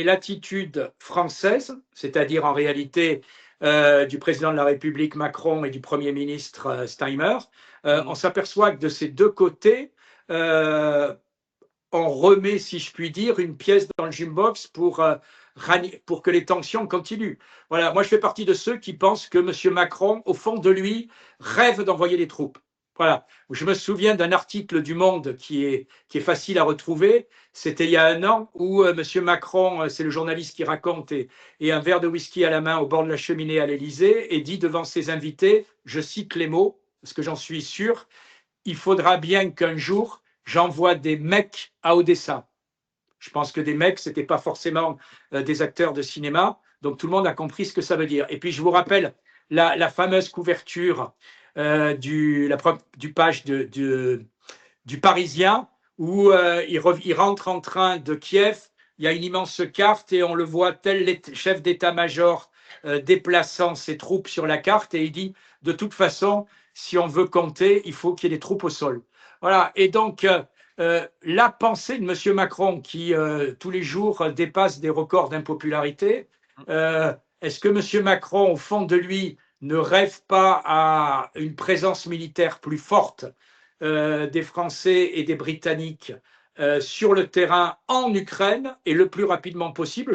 l'attitude française, c'est-à-dire en réalité du président de la République Macron et du Premier ministre Steinmeier, on s'aperçoit que de ces deux côtés, on remet, si je puis dire, une pièce dans le jukebox pour que les tensions continuent. Voilà, moi je fais partie de ceux qui pensent que M. Macron, au fond de lui, rêve d'envoyer des troupes. Voilà. Je me souviens d'un article du Monde qui est facile à retrouver. C'était il y a un an où M. Macron, c'est le journaliste qui raconte, et un verre de whisky à la main au bord de la cheminée à l'Élysée, et dit devant ses invités, je cite les mots, parce que j'en suis sûr, il faudra bien qu'un jour, j'envoie des mecs à Odessa. Je pense que des mecs, ce n'était pas forcément des acteurs de cinéma, donc tout le monde a compris ce que ça veut dire. Et puis je vous rappelle la fameuse couverture du page du Parisien, où il rentre en train de Kiev, il y a une immense carte et on le voit tel chef d'état-major déplaçant ses troupes sur la carte, et il dit, de toute façon, si on veut compter, il faut qu'il y ait des troupes au sol. Voilà, et donc la pensée de M. Macron, qui tous les jours dépasse des records d'impopularité, est-ce que M. Macron, au fond de lui, ne rêve pas à une présence militaire plus forte des Français et des Britanniques sur le terrain en Ukraine et le plus rapidement possible?